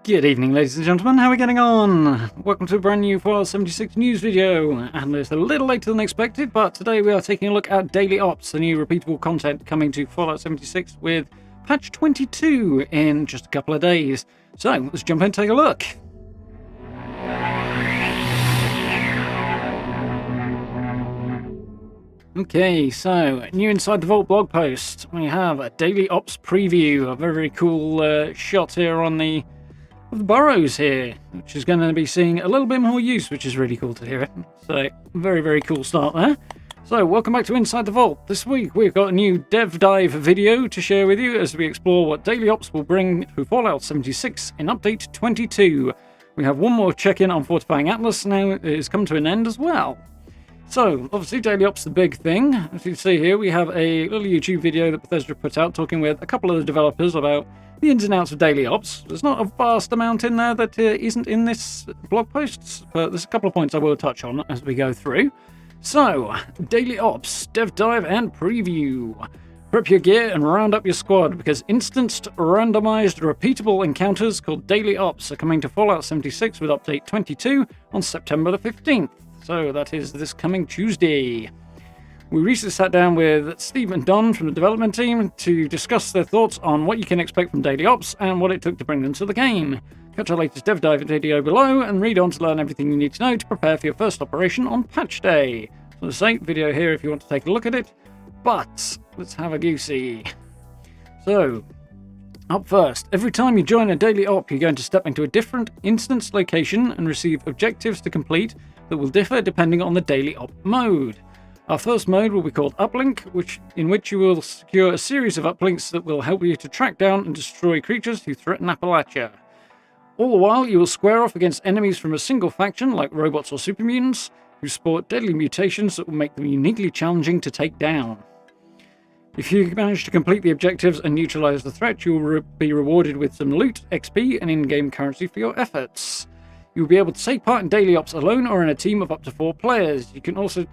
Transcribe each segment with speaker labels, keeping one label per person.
Speaker 1: Good evening, ladies and gentlemen, how are we getting on? Welcome to a brand new Fallout 76 news video, and it's a little later than expected, but today we are taking a look at Daily Ops, the new repeatable content coming to Fallout 76 with patch 22 in just a couple of days. So, let's jump in and take a look. Okay, so, new Inside the Vault blog post. We have a Daily Ops preview, a very cool shot here on the burrows here, which is going to be seeing a little bit more use, which is really cool to hear. So, very cool start there. So, welcome back to Inside the Vault. This week we've got a new dev dive video to share with you as we explore what Daily Ops will bring to Fallout 76 in Update 22. We have one more check-in on Fortifying Atlas now. It has come to an end as well. So, obviously, Daily Ops the big thing. As you can see here, we have a little YouTube video that Bethesda put out talking with a couple of the developers about the ins and outs of Daily Ops. There's not a vast amount in there that isn't in this blog post, but there's a couple of points I will touch on as we go through. So, Daily Ops, Dev Dive and Preview. Prep your gear and round up your squad, because instanced, randomized, repeatable encounters called Daily Ops are coming to Fallout 76 with Update 22 on September the 15th. So that is this coming Tuesday. We recently sat down with Steve and Don from the development team to discuss their thoughts on what you can expect from Daily Ops and what it took to bring them to the game. Catch our latest dev dive video below and read on to learn everything you need to know to prepare for your first operation on patch day. So the same video here if you want to take a look at it, but let's have a goosey. So, up first, every time you join a Daily Op, you're going to step into a different instance location and receive objectives to complete that will differ depending on the Daily Op mode. Our first mode will be called Uplink, in which you will secure a series of uplinks that will help you to track down and destroy creatures who threaten Appalachia. All the while, you will square off against enemies from a single faction, like robots or supermutants, who sport deadly mutations that will make them uniquely challenging to take down. If you manage to complete the objectives and neutralize the threat, you will be rewarded with some loot, XP, and in-game currency for your efforts. You will be able to take part in Daily Ops alone or in a team of up to 4 players. You can also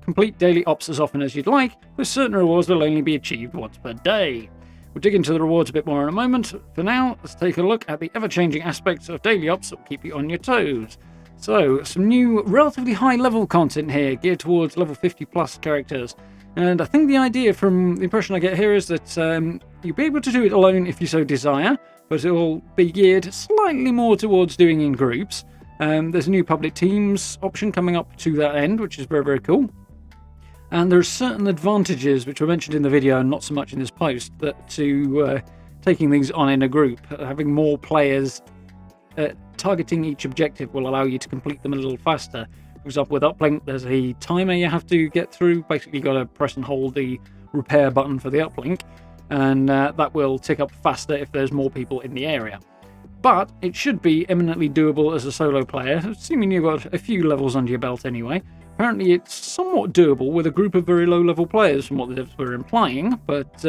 Speaker 1: complete Daily Ops as often as you'd like, but certain rewards will only be achieved once per day. We'll dig into the rewards a bit more in a moment. For now, let's take a look at the ever-changing aspects of Daily Ops that will keep you on your toes. So, some new, relatively high-level content here, geared towards level 50+ characters. And I think the idea from the impression I get here is that you'll be able to do it alone if you so desire, but it will be geared slightly more towards doing in groups. There's a new public teams option coming up to that end, which is very cool. And there are certain advantages, which were mentioned in the video and not so much in this post, that to taking things on in a group. Having more players targeting each objective will allow you to complete them a little faster. For example, with Uplink, there's a timer you have to get through. Basically, you've got to press and hold the repair button for the Uplink, and that will tick up faster if there's more people in the area. But it should be eminently doable as a solo player, assuming you've got a few levels under your belt anyway. Apparently, it's somewhat doable with a group of very low-level players, from what the devs were implying, but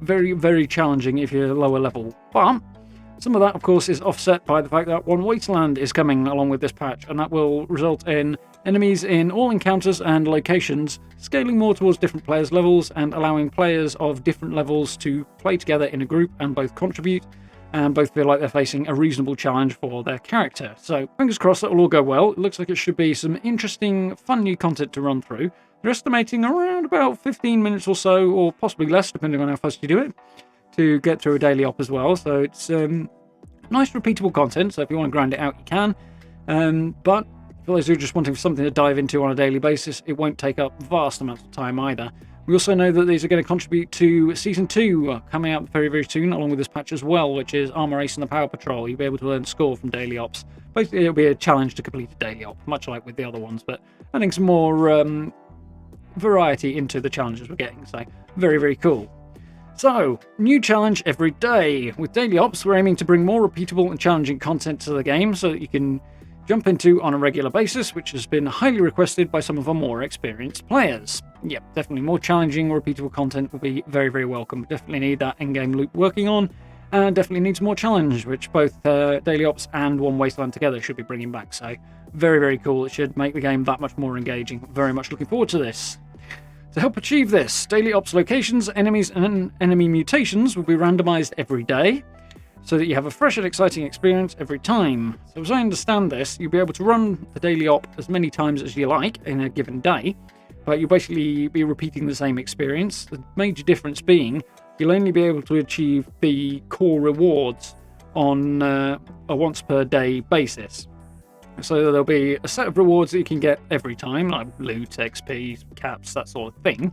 Speaker 1: very challenging if you're lower level. But some of that, of course, is offset by the fact that one Wasteland is coming along with this patch, and that will result in enemies in all encounters and locations scaling more towards different players' levels and allowing players of different levels to play together in a group and both contribute and both feel like they're facing a reasonable challenge for their character. So, fingers crossed that will all go well. It looks like it should be some interesting, fun new content to run through. They're estimating around about 15 minutes or so, or possibly less, depending on how fast you do it, to get through a Daily Op as well. So it's nice repeatable content, so if you want to grind it out, you can. But for those who are just wanting something to dive into on a daily basis, it won't take up vast amounts of time either. We also know that these are going to contribute to Season 2 coming out very soon, along with this patch as well, which is Armor Ace and the Power Patrol. You'll be able to earn score from Daily Ops. Basically, it'll be a challenge to complete a Daily Op, much like with the other ones, but adding some more variety into the challenges we're getting. So, very cool. So, new challenge every day. With Daily Ops, we're aiming to bring more repeatable and challenging content to the game so that you can jump into on a regular basis, which has been highly requested by some of our more experienced players. Yep, definitely more challenging, repeatable content will be very welcome. We definitely need that in-game loop working on, and definitely needs more challenge, which both Daily Ops and One Wasteland together should be bringing back. So, very cool. It should make the game that much more engaging. Very much looking forward to this. To help achieve this, Daily Ops locations, enemies, and enemy mutations will be randomized every day. so that you have a fresh and exciting experience every time. So as I understand this, you'll be able to run the daily op as many times as you like in a given day, but you'll basically be repeating the same experience. The major difference being you'll only be able to achieve the core rewards on a once per day basis. So there'll be a set of rewards that you can get every time, like loot, XP, caps, that sort of thing.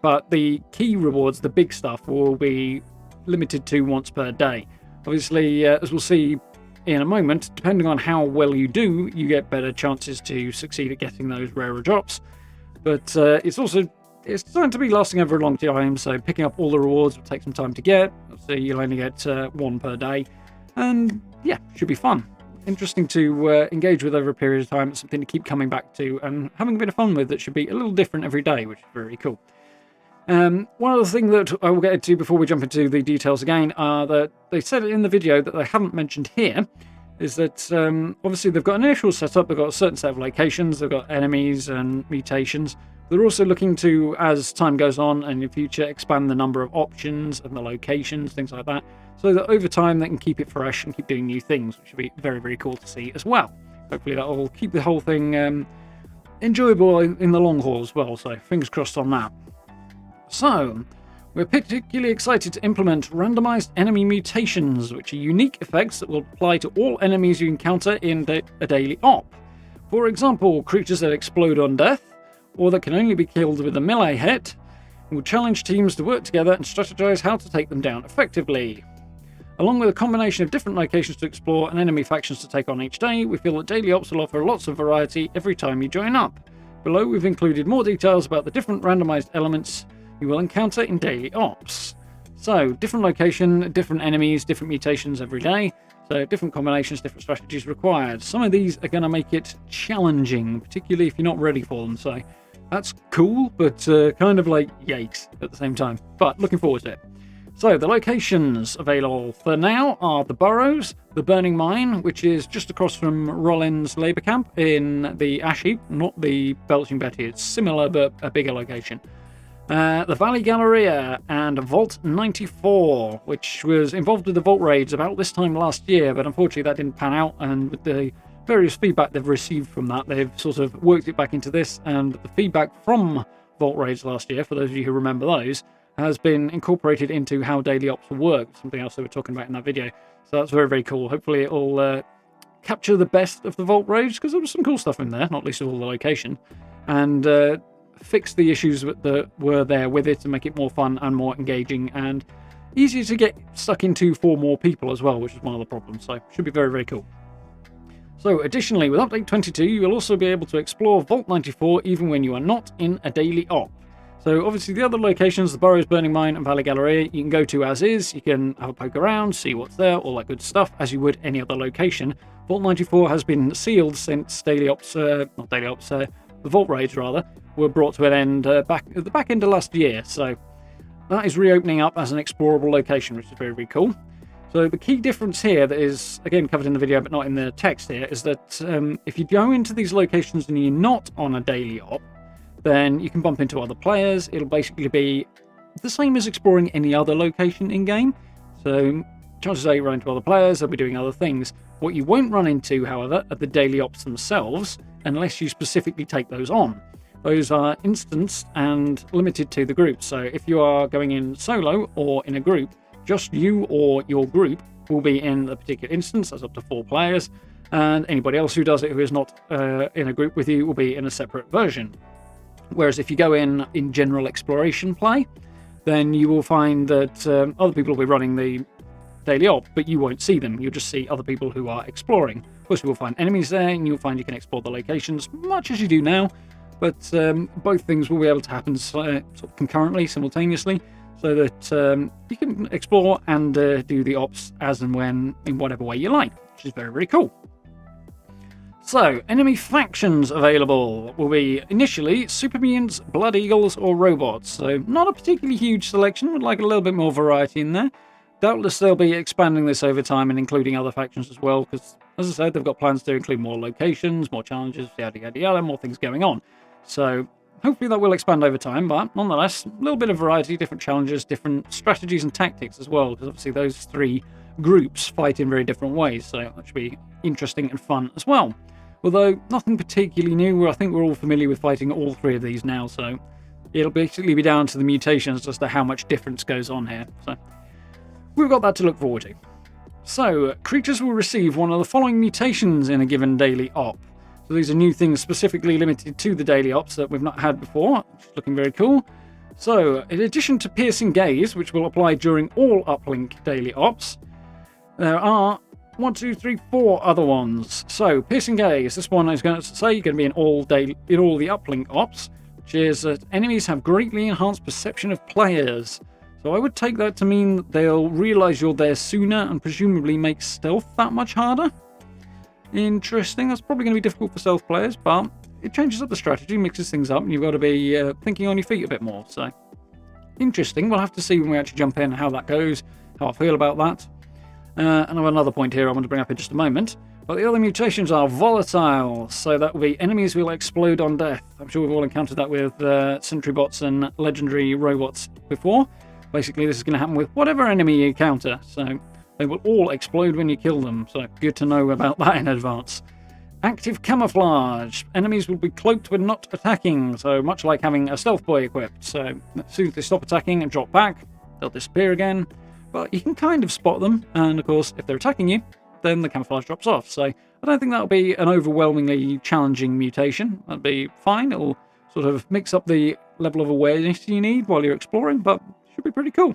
Speaker 1: But the key rewards, the big stuff, will be limited to once per day. Obviously, as we'll see in a moment, depending on how well you do, you get better chances to succeed at getting those rarer drops. But it's going to be lasting over a long time, so picking up all the rewards will take some time to get. So you'll only get one per day. And yeah, should be fun. Interesting to engage with over a period of time. It's something to keep coming back to and having a bit of fun with that should be a little different every day, which is very cool. One other thing that I will get into before we jump into the details again are that they said in the video that they haven't mentioned here is that obviously they've got an initial setup, they've got a certain set of locations, they've got enemies and mutations. They're also looking to, as time goes on and in the future, expand the number of options and the locations, things like that, so that over time they can keep it fresh and keep doing new things, which would be very, very cool to see as well. Hopefully that will keep the whole thing enjoyable in the long haul as well, so fingers crossed on that. So, we're particularly excited to implement randomized enemy mutations, which are unique effects that will apply to all enemies you encounter in a daily op. For example, creatures that explode on death, or that can only be killed with a melee hit, will challenge teams to work together and strategize how to take them down effectively. Along with a combination of different locations to explore and enemy factions to take on each day, we feel that daily ops will offer lots of variety every time you join up. Below we've included more details about the different randomized elements you will encounter in daily ops. So, different location, different enemies, different mutations every day. So, different combinations, different strategies required. Some of these are going to make it challenging, particularly if you're not ready for them. So, that's cool, but kind of like yikes at the same time. But looking forward to it. So, the locations available for now are the Burrows, the Burning Mine, which is just across from Rollin's Labour Camp in the Ash Heap, not the Belching Betty. It's similar, but a bigger location. The Valley Galleria and Vault 94, which was involved with the Vault raids about this time last year, but unfortunately that didn't pan out, and with the various feedback they've received from that, they've sort of worked it back into this, and the feedback from Vault raids last year, for those of you who remember those, has been incorporated into how daily ops will work, something else they were talking about in that video. So that's very, very cool. Hopefully it'll capture the best of the Vault raids, because there was some cool stuff in there, not least of all the location, and fix the issues that were there with it and make it more fun and more engaging and easier to get stuck into for more people as well, which is one of the problems. So should be very, very cool. So additionally, with Update 22, you will also be able to explore Vault 94 even when you are not in a daily op. So obviously the other locations, the Burrows, Burning Mine and Valley Galleria, you can go to as is, you can have a poke around, see what's there, all that good stuff, as you would any other location. Vault 94 has been sealed since daily ops, the Vault raids rather, were brought to an end back at the back end of last year, so that is reopening up as an explorable location, which is very, very cool. So the key difference here that is, again, covered in the video but not in the text here, is that if you go into these locations and you're not on a daily op, then you can bump into other players. It'll basically be the same as exploring any other location in-game. So chances are you run into other players, they'll be doing other things. What you won't run into, however, are the daily ops themselves, unless you specifically take those on. Those are instanced and limited to the group. So if you are going in solo or in a group, just you or your group will be in the particular instance. That's up to 4 players. And anybody else who does it who is not in a group with you will be in a separate version. Whereas if you go in general exploration play, then you will find that other people will be running the daily op, but you won't see them. You'll just see other people who are exploring. Of course, you will find enemies there, and you'll find you can explore the locations, much as you do now. But both things will be able to happen sort of concurrently, simultaneously, so that you can explore and do the ops as and when, in whatever way you like, which is very, very cool. So, enemy factions available will be initially Super Mutants, Blood Eagles, or Robots. So, not a particularly huge selection, would like a little bit more variety in there. Doubtless they'll be expanding this over time and including other factions as well, because, as I said, they've got plans to include more locations, more challenges, yada yada yada, more things going on. So hopefully that will expand over time, but nonetheless, a little bit of variety, different challenges, different strategies and tactics as well, because obviously those 3 groups fight in very different ways, so that should be interesting and fun as well. Although, nothing particularly new. I think we're all familiar with fighting all 3 of these now, so it'll basically be down to the mutations as to how much difference goes on here. So we've got that to look forward to. So, creatures will receive one of the following mutations in a given daily op. So these are new things specifically limited to the daily ops that we've not had before, which is looking very cool. So, in addition to Piercing Gaze, which will apply during all Uplink daily ops, there are 1, 2, 3, 4 other ones. So, Piercing Gaze, this one is going to say you're going to be in all the Uplink ops, which is that enemies have greatly enhanced perception of players. So I would take that to mean that they'll realise you're there sooner and presumably make stealth that much harder. Interesting. That's probably going to be difficult for stealth players, but it changes up the strategy, mixes things up, and you've got to be thinking on your feet a bit more. So, interesting. We'll have to see when we actually jump in how that goes, how I feel about that. And I have another point here I want to bring up in just a moment. But the other mutations are volatile, so that will be enemies will explode on death. I'm sure we've all encountered that with sentry bots and legendary robots before. Basically, this is going to happen with whatever enemy you encounter, so they will all explode when you kill them, so good to know about that in advance. Active Camouflage. Enemies will be cloaked when not attacking, so much like having a stealth boy equipped. So as soon as they stop attacking and drop back, they'll disappear again. But you can kind of spot them, and of course, if they're attacking you, then the camouflage drops off. So I don't think that'll be an overwhelmingly challenging mutation. That'll be fine. It'll sort of mix up the level of awareness you need while you're exploring, but should be pretty cool.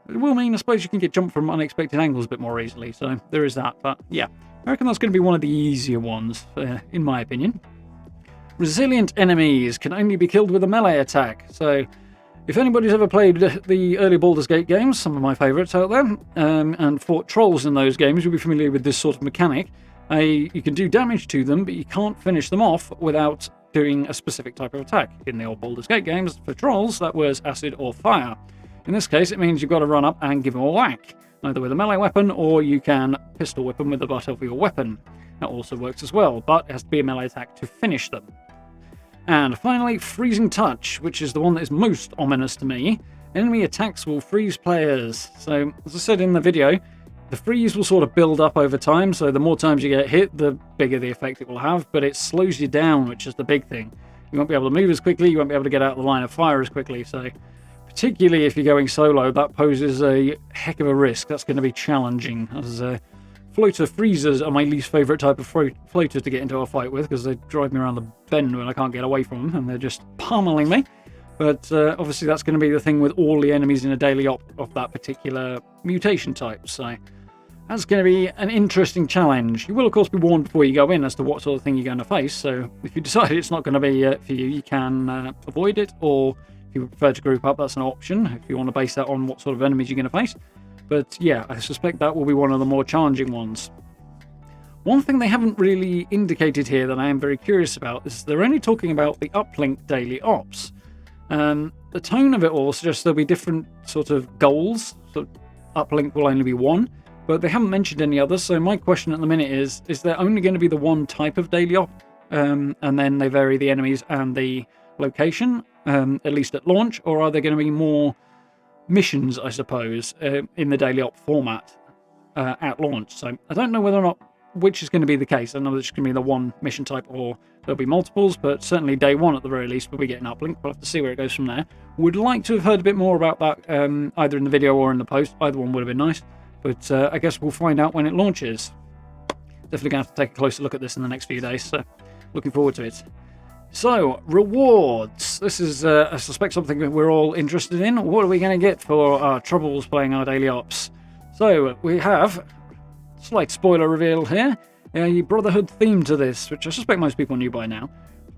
Speaker 1: It will mean, I suppose, you can get jumped from unexpected angles a bit more easily, so there is that. But yeah, I reckon that's going to be one of the easier ones, in my opinion. Resilient enemies can only be killed with a melee attack. So if anybody's ever played the early Baldur's Gate games, some of my favourites out there, and fought trolls in those games, you'll be familiar with this sort of mechanic. You can do damage to them, but you can't finish them off without doing a specific type of attack. In the old Baldur's Gate games, for trolls, that was acid or fire. In this case, it means you've got to run up and give them a whack, either with a melee weapon or you can pistol whip them with the butt of your weapon. That also works as well, but it has to be a melee attack to finish them. And finally, Freezing Touch, which is the one that is most ominous to me. Enemy attacks will freeze players. So, as I said in the video, the freeze will sort of build up over time, so the more times you get hit, the bigger the effect it will have, but it slows you down, which is the big thing. You won't be able to move as quickly, you won't be able to get out of the line of fire as quickly, so particularly if you're going solo, that poses a heck of a risk. That's going to be challenging, as floater freezers are my least favourite type of floater to get into a fight with, because they drive me around the bend when I can't get away from them, and they're just pummeling me. But obviously that's going to be the thing with all the enemies in a daily op of that particular mutation type, so that's going to be an interesting challenge. You will, of course, be warned before you go in as to what sort of thing you're going to face, so if you decide it's not going to be for you, you can avoid it, or if you prefer to group up, that's an option, if you want to base that on what sort of enemies you're going to face. But yeah, I suspect that will be one of the more challenging ones. One thing they haven't really indicated here that I am very curious about is they're only talking about the Uplink daily ops. The tone of it all suggests there'll be different sort of goals, so Uplink will only be one, but they haven't mentioned any others, so my question at the minute is there only going to be the one type of daily op, and then they vary the enemies and the location, at least at launch, or are there going to be more missions, I suppose, in the daily op format at launch? So I don't know whether or not which is going to be the case. I know it's going to be the one mission type or there'll be multiples, but certainly day one at the very least we'll be getting Uplink. We'll have to see where it goes from there. Would like to have heard a bit more about that either in the video or in the post. Either one would have been nice, but I guess we'll find out when it launches. Definitely going to have to take a closer look at this in the next few days, so looking forward to it. So, rewards. This is, I suspect, something that we're all interested in. What are we going to get for our troubles playing our daily ops? So, we have, slight spoiler reveal here, a Brotherhood theme to this, which I suspect most people knew by now.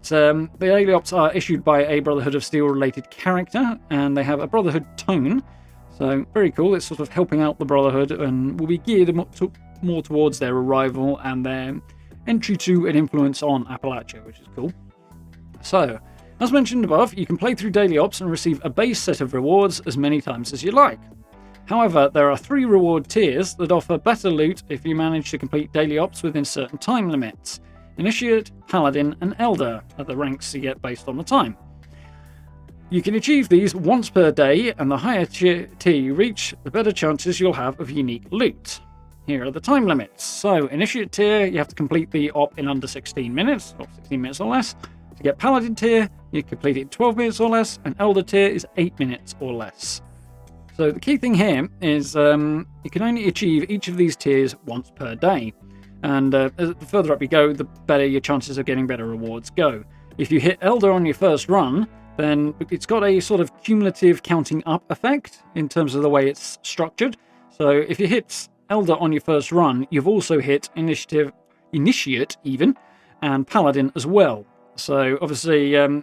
Speaker 1: The daily ops are issued by a Brotherhood of Steel related character, and they have a Brotherhood tone. So, very cool. It's sort of helping out the Brotherhood, and will be geared more towards their arrival and their entry to and influence on Appalachia, which is cool. So, as mentioned above, you can play through daily ops and receive a base set of rewards as many times as you like. However, there are 3 reward tiers that offer better loot if you manage to complete daily ops within certain time limits. Initiate, Paladin, and Elder are the ranks you get based on the time. You can achieve these once per day, and the higher tier you reach, the better chances you'll have of unique loot. Here are the time limits. So, Initiate tier, you have to complete the op in under 16 minutes, or 16 minutes or less. To get Paladin tier, you complete it in 12 minutes or less, and Elder tier is 8 minutes or less. So the key thing here is you can only achieve each of these tiers once per day. And the further up you go, the better your chances of getting better rewards go. If you hit Elder on your first run, then it's got a sort of cumulative counting up effect in terms of the way it's structured. So if you hit Elder on your first run, you've also hit Initiate even, and Paladin as well. So obviously, as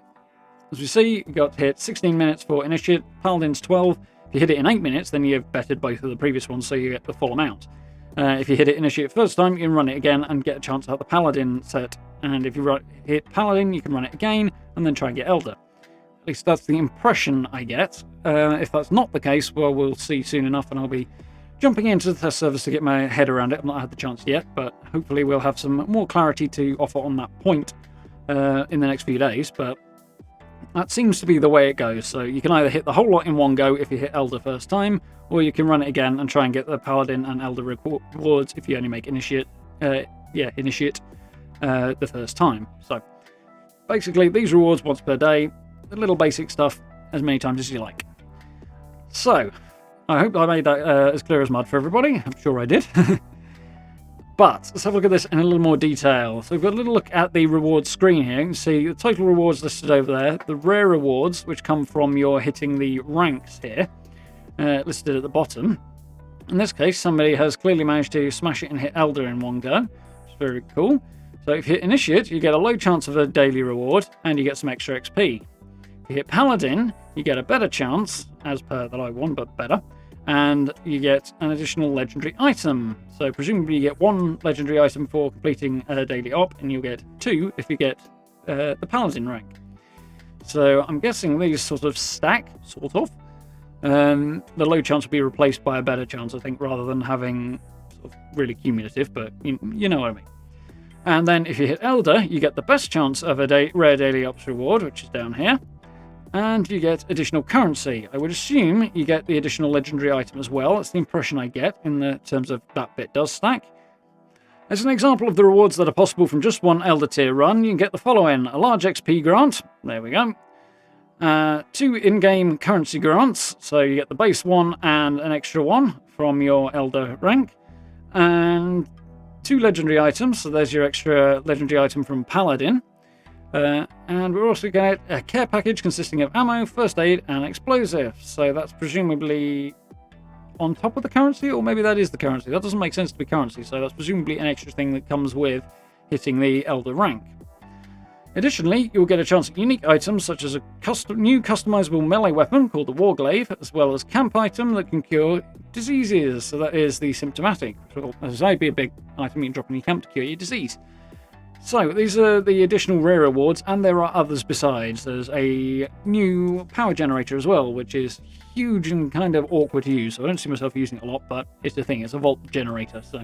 Speaker 1: we see, you got hit 16 minutes for Initiate, Paladin's 12. If you hit it in 8 minutes, then you've bettered both of the previous ones, so you get the full amount. If you hit it Initiate first time, you can run it again and get a chance at the Paladin set. And if you hit Paladin, you can run it again and then try and get Elder. At least that's the impression I get. If that's not the case, well, we'll see soon enough, and I'll be jumping into the test service to get my head around it. I've not had the chance yet, but hopefully we'll have some more clarity to offer on that point in the next few days. But that seems to be the way it goes. So you can either hit the whole lot in one go if you hit Elder first time, or you can run it again and try and get the Paladin and Elder rewards if you only make Initiate the first time. So basically, these rewards once per day, the little basic stuff as many times as you like. So I hope I made that as clear as mud for everybody. I'm sure I did. But let's have a look at this in a little more detail. So we've got a little look at the rewards screen here. You can see the total rewards listed over there, the rare rewards, which come from your hitting the ranks here, listed at the bottom. In this case, somebody has clearly managed to smash it and hit Elder in one go, which is very cool. So if you hit Initiate, you get a low chance of a daily reward, and you get some extra XP. If you hit Paladin, you get a better chance, as per the low one, but better, and you get an additional legendary item. So presumably you get one legendary item for completing a daily op, and you'll get two if you get the Paladin rank. So I'm guessing these sort of stack, sort of. The low chance will be replaced by a better chance, I think, rather than having sort of really cumulative, but you know what I mean. And then if you hit Elder, you get the best chance of a rare daily ops reward, which is down here. And you get additional currency. I would assume you get the additional legendary item as well. That's the impression I get in the terms of that bit does stack. As an example of the rewards that are possible from just one Elder tier run, you can get the following: a large XP grant. There we go. 2 in-game currency grants. So you get the base one and an extra one from your Elder rank. And 2 legendary items. So there's your extra legendary item from Paladin. And we're also going to get a care package consisting of ammo, first aid, and explosives. So that's presumably on top of the currency, or maybe that is the currency. That doesn't make sense to be currency, so that's presumably an extra thing that comes with hitting the Elder rank. Additionally, you'll get a chance at unique items such as a new customizable melee weapon called the Warglaive, as well as camp item that can cure diseases. So that is the symptomatic, which will, as I say, be a big item you can drop in your camp to cure your disease. So, these are the additional rare rewards, and there are others besides. There's a new power generator as well, which is huge and kind of awkward to use, so I don't see myself using it a lot, but it's a thing, it's a volt generator, so.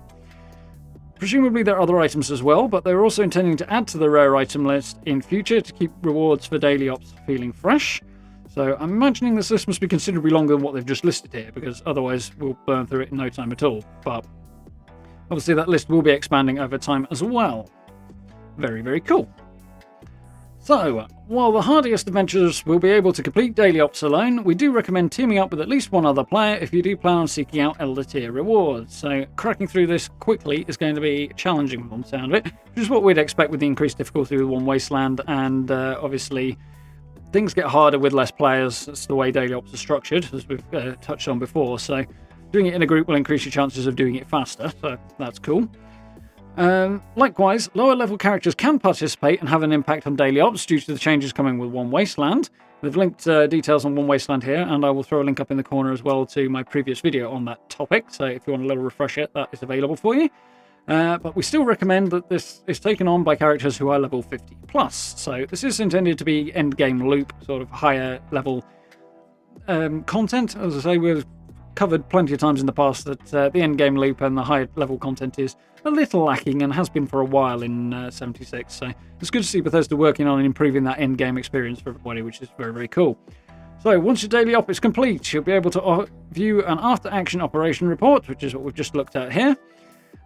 Speaker 1: Presumably there are other items as well, but they're also intending to add to the rare item list in future to keep rewards for daily ops feeling fresh. So, I'm imagining this list must be considerably longer than what they've just listed here, because otherwise we'll burn through it in no time at all. But obviously that list will be expanding over time as well. Very, very cool. So, while the hardiest adventurers will be able to complete daily ops alone, we do recommend teaming up with at least one other player if you do plan on seeking out Elder tier rewards. So, cracking through this quickly is going to be challenging from the sound of it, which is what we'd expect with the increased difficulty with One Wasteland, and obviously things get harder with less players. That's the way daily ops are structured, as we've touched on before. So, doing it in a group will increase your chances of doing it faster, so that's cool. Likewise, lower level characters can participate and have an impact on daily ops due to the changes coming with One Wasteland. They've linked details on One Wasteland here, and I will throw a link up in the corner as well to my previous video on that topic, so if you want a little refresher, that is available for you. But we still recommend that this is taken on by characters who are level 50 plus. So this is intended to be end game loop, sort of higher level content. As I say, we've covered plenty of times in the past that the end game loop and the high level content is a little lacking and has been for a while in 76. So it's good to see Bethesda working on improving that end game experience for everybody, which is very, very cool. So once your daily op is complete, you'll be able to view an after-action operation report, which is what we've just looked at here.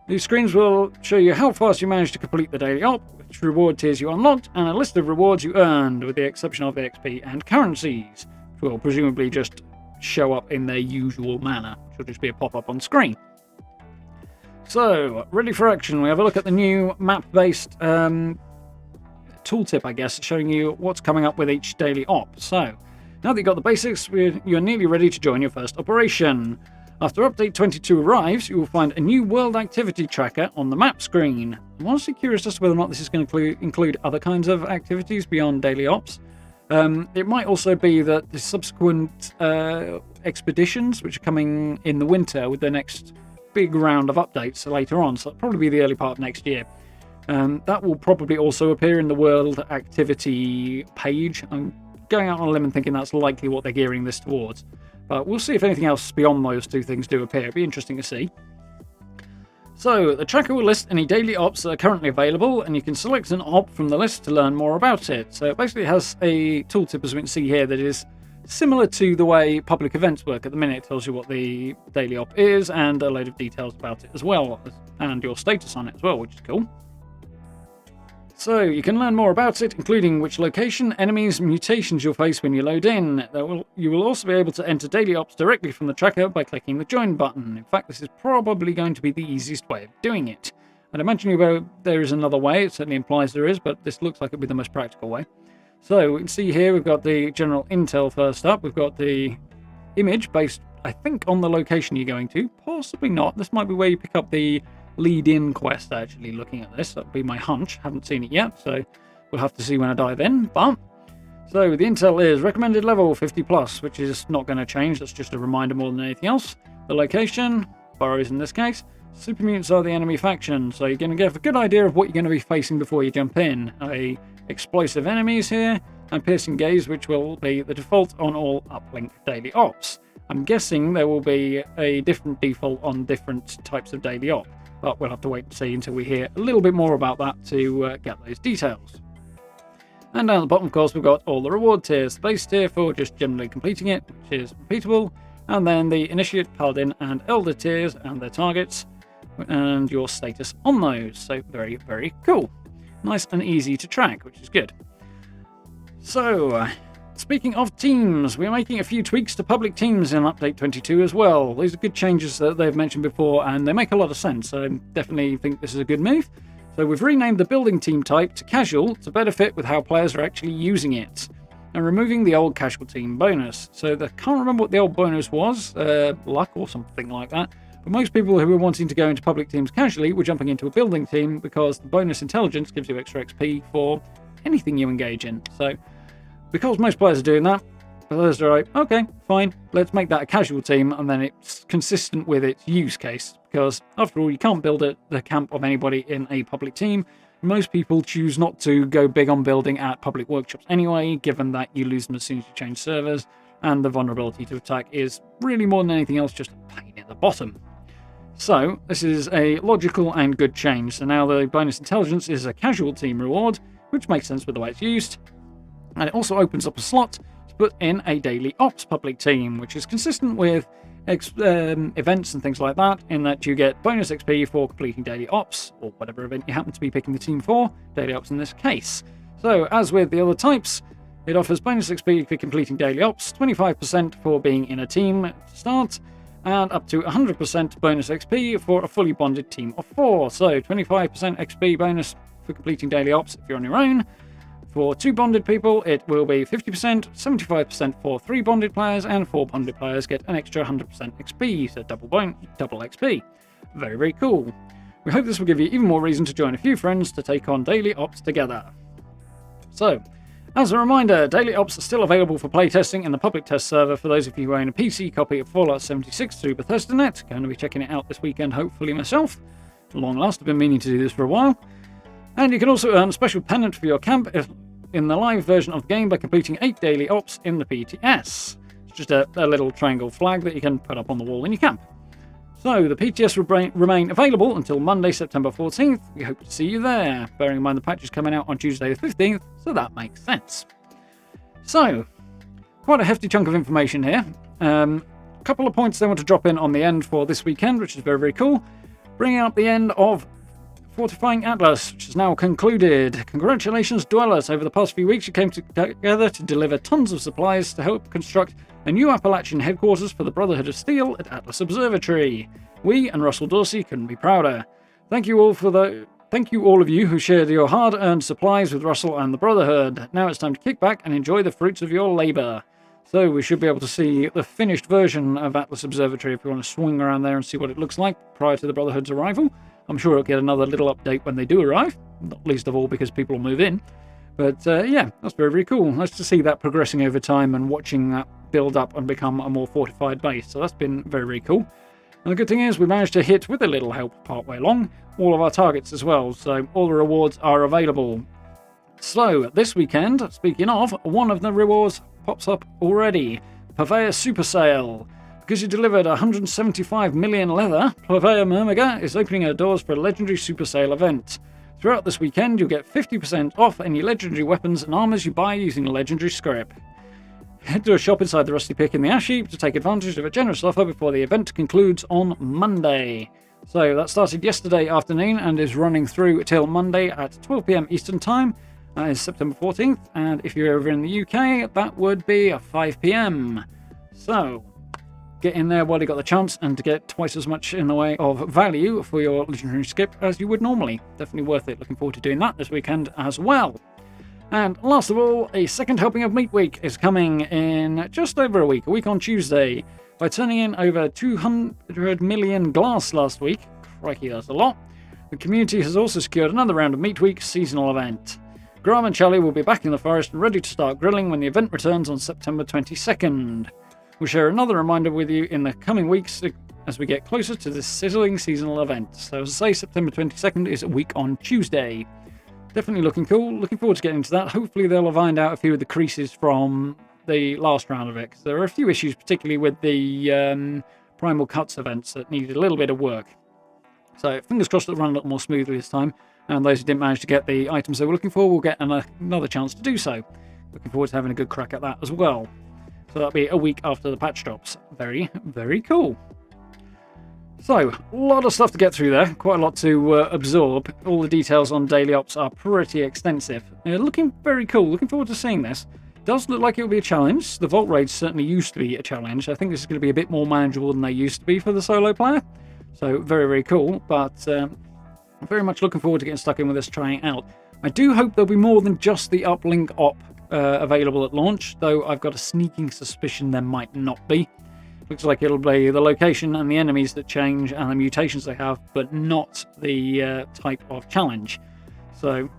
Speaker 1: These screens will show you how fast you managed to complete the daily op, which reward tiers you unlocked, and a list of rewards you earned, with the exception of the XP and currencies, which will presumably just show up in their usual manner, which will just be a pop-up on screen. So, ready for action. We have a look at the new map-based tooltip, I guess, showing you what's coming up with each daily op. So, now that you've got the basics, you're nearly ready to join your first operation. After Update 22 arrives, you will find a new world activity tracker on the map screen. I'm honestly curious as to whether or not this is going to include other kinds of activities beyond daily ops. It might also be that the subsequent expeditions, which are coming in the winter with the next big round of updates later on, so it'll probably be the early part of next year. That will probably also appear in the world activity page. I'm going out on a limb and thinking that's likely what they're gearing this towards. But we'll see if anything else beyond those two things do appear. It'll be interesting to see. So, the tracker will list any daily ops that are currently available, and you can select an op from the list to learn more about it. So it basically has a tooltip, as we can see here, that is similar to the way public events work at the minute. It tells you what the daily op is, and a load of details about it as well, and your status on it as well, which is cool. So, you can learn more about it, including which location, enemies, and mutations you'll face when you load in. You will also be able to enter daily ops directly from the tracker by clicking the join button. In fact, this is probably going to be the easiest way of doing it. I'd imagine there is another way, it certainly implies there is, but this looks like it'll be the most practical way. So, we can see here we've got the general intel first up. We've got the image based, I think, on the location you're going to. Possibly not. This might be where you pick up the lead-in quest, actually, looking at this. That would be my hunch. Haven't seen it yet, so we'll have to see when I dive in. But so the intel is recommended level 50+, which is not going to change. That's just a reminder more than anything else. The location, burrows in this case. Super mutants are the enemy faction, so you're going to get a good idea of what you're going to be facing before you jump in. Explosive enemies here, and piercing gaze, which will be the default on all Uplink daily ops. I'm guessing there will be a different default on different types of daily op. But we'll have to wait and see until we hear a little bit more about that to get those details. And down at the bottom, of course, we've got all the reward tiers. The base tier for just generally completing it, which is repeatable. And then the Initiate, Paladin, and Elder tiers and their targets. And your status on those. So very, very cool. Nice and easy to track, which is good. So, speaking of teams, we're making a few tweaks to public teams in Update 22 as well. These are good changes that they've mentioned before, and they make a lot of sense. I definitely think this is a good move. So we've renamed the building team type to casual to better fit with how players are actually using it, and removing the old casual team bonus. So I can't remember what the old bonus was, luck or something like that. But most people who were wanting to go into public teams casually were jumping into a building team because the bonus intelligence gives you extra XP for anything you engage in. So because most players are doing that, Bethesda are like, okay, fine, let's make that a casual team, and then it's consistent with its use case. Because, after all, you can't build the camp of anybody in a public team. Most people choose not to go big on building at public workshops anyway, given that you lose them as soon as you change servers, and the vulnerability to attack is really more than anything else just a pain at the bottom. So, this is a logical and good change. So now the bonus intelligence is a casual team reward, which makes sense with the way it's used. And it also opens up a slot to put in a daily ops public team, which is consistent with events and things like that, in that you get bonus XP for completing daily ops, or whatever event you happen to be picking the team for, daily ops in this case. So, as with the other types, it offers bonus XP for completing daily ops, 25% for being in a team to start, and up to 100% bonus XP for a fully bonded team of 4. So, 25% XP bonus for completing daily ops if you're on your own. For 2 bonded people, it will be 50%, 75% for 3 bonded players, and 4 bonded players get an extra 100% XP, so double XP. Very, very cool. We hope this will give you even more reason to join a few friends to take on daily ops together. So, as a reminder, daily ops are still available for playtesting in the public test server for those of you who own a PC copy of Fallout 76 through Bethesda.net. Going to be checking it out this weekend, hopefully myself. At long last, I've been meaning to do this for a while. And you can also earn a special pennant for your camp in the live version of the game by completing 8 daily ops in the PTS. It's just a little triangle flag that you can put up on the wall in your camp. So, the PTS will remain available until Monday, September 14th. We hope to see you there, bearing in mind the patch is coming out on Tuesday the 15th, so that makes sense. So, quite a hefty chunk of information here. A couple of points they want to drop in on the end for this weekend, which is very, very cool. Bringing up the end of Fortifying Atlas, which is now concluded. Congratulations, Dwellers. Over the past few weeks, you came together to deliver tons of supplies to help construct a new Appalachian headquarters for the Brotherhood of Steel at Atlas Observatory. We and Russell Dorsey couldn't be prouder. Thank you all of you who shared your hard-earned supplies with Russell and the Brotherhood. Now it's time to kick back and enjoy the fruits of your labour. So we should be able to see the finished version of Atlas Observatory if you want to swing around there and see what it looks like prior to the Brotherhood's arrival. I'm sure it'll get another little update when they do arrive, not least of all because people will move in. But yeah, that's very, very cool. Nice to see that progressing over time and watching that build up and become a more fortified base. So that's been very, very cool. And the good thing is we managed to hit, with a little help partway along, all of our targets as well. So all the rewards are available. So this weekend, speaking of, one of the rewards pops up already. Purveyor Super Sale. Because you delivered 175 million leather, Purveyor Myrmiga is opening her doors for a legendary Super Sale event. Throughout this weekend, you'll get 50% off any legendary weapons and armors you buy using a legendary script. Head to a shop inside the Rusty Pick in the Ash Heap to take advantage of a generous offer before the event concludes on Monday. So that started yesterday afternoon and is running through till Monday at 12 PM Eastern Time. That is September 14th, and if you're over in the UK, that would be at 5 PM. So get in there while you got the chance and to get twice as much in the way of value for your legendary skip as you would normally. Definitely worth it. Looking forward to doing that this weekend as well. And last of all, a second helping of Meat Week is coming in just over a week on Tuesday. By turning in over 200 million glass last week, crikey that's a lot, the community has also secured another round of Meat Week seasonal event. Graham and Charlie will be back in the forest and ready to start grilling when the event returns on September 22nd. We'll share another reminder with you in the coming weeks as we get closer to this sizzling seasonal event. So as I say, September 22nd is a week on Tuesday. Definitely looking cool. Looking forward to getting into that. Hopefully they'll have ironed out a few of the creases from the last round of it. Because there are a few issues, particularly with the Primal Cuts events that needed a little bit of work. So fingers crossed it'll run a little more smoothly this time. And those who didn't manage to get the items they were looking for will get another chance to do so. Looking forward to having a good crack at that as well. So that'll be a week after the patch drops. Very, very cool. So, a lot of stuff to get through there. Quite a lot to absorb. All the details on Daily Ops are pretty extensive. Looking very cool. Looking forward to seeing this. Does look like it'll be a challenge. The Vault Raids certainly used to be a challenge. I think this is going to be a bit more manageable than they used to be for the solo player. So, very, very cool. But very much looking forward to getting stuck in with this, trying it out. I do hope there'll be more than just the Uplink op available at launch, though I've got a sneaking suspicion there might not be. Looks like it'll be the location and the enemies that change and the mutations they have, but not the type of challenge. So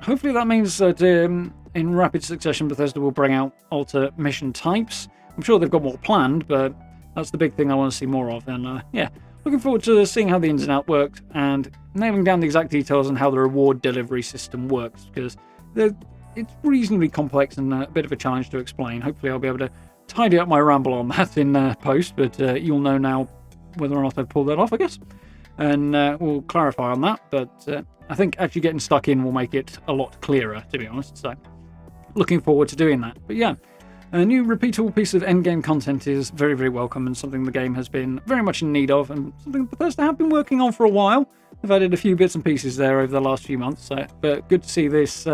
Speaker 1: hopefully that means that in rapid succession Bethesda will bring out alter mission types. I'm sure they've got more planned, but that's the big thing I want to see more of. And yeah, looking forward to seeing how the ins and outs work and nailing down the exact details on how the reward delivery system works, because it's reasonably complex and a bit of a challenge to explain. Hopefully I'll be able to tidy up my ramble on that in post, but you'll know now whether or not I've pulled that off, I guess. And we'll clarify on that, but I think actually getting stuck in will make it a lot clearer, to be honest. So looking forward to doing that. But yeah, a new repeatable piece of endgame content is very, very welcome and something the game has been very much in need of and something Bethesda have been working on for a while. I've added a few bits and pieces there over the last few months, but good to see this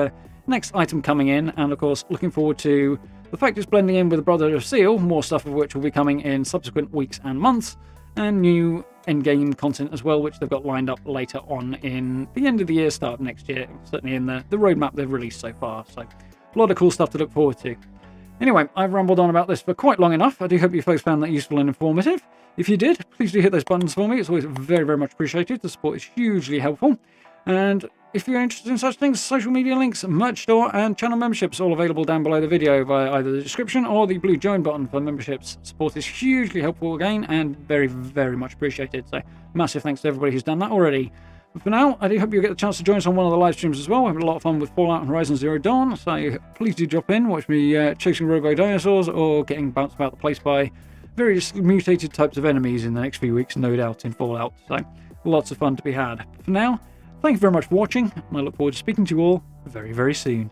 Speaker 1: next item coming in, and of course looking forward to the fact it's blending in with the Brotherhood of Steel, more stuff of which will be coming in subsequent weeks and months, and new endgame content as well, which they've got lined up later on in the end of the year, start of next year, certainly in the roadmap they've released so far. So a lot of cool stuff to look forward to. Anyway, I've rambled on about this for quite long enough. I do hope you folks found that useful and informative. If you did, please do hit those buttons for me. It's always very, very much appreciated. The support is hugely helpful. And if you're interested in such things, social media links, merch store, and channel memberships all available down below the video via either the description or the blue join button for memberships. Support is hugely helpful again and very, very much appreciated. So massive thanks to everybody who's done that already. But for now, I do hope you'll get the chance to join us on one of the live streams as well. We're having a lot of fun with Fallout and Horizon Zero Dawn, so please do drop in, watch me chasing robo dinosaurs or getting bounced about the place by various mutated types of enemies in the next few weeks, no doubt, in Fallout. So lots of fun to be had. For now, thank you very much for watching, and I look forward to speaking to you all very, very soon.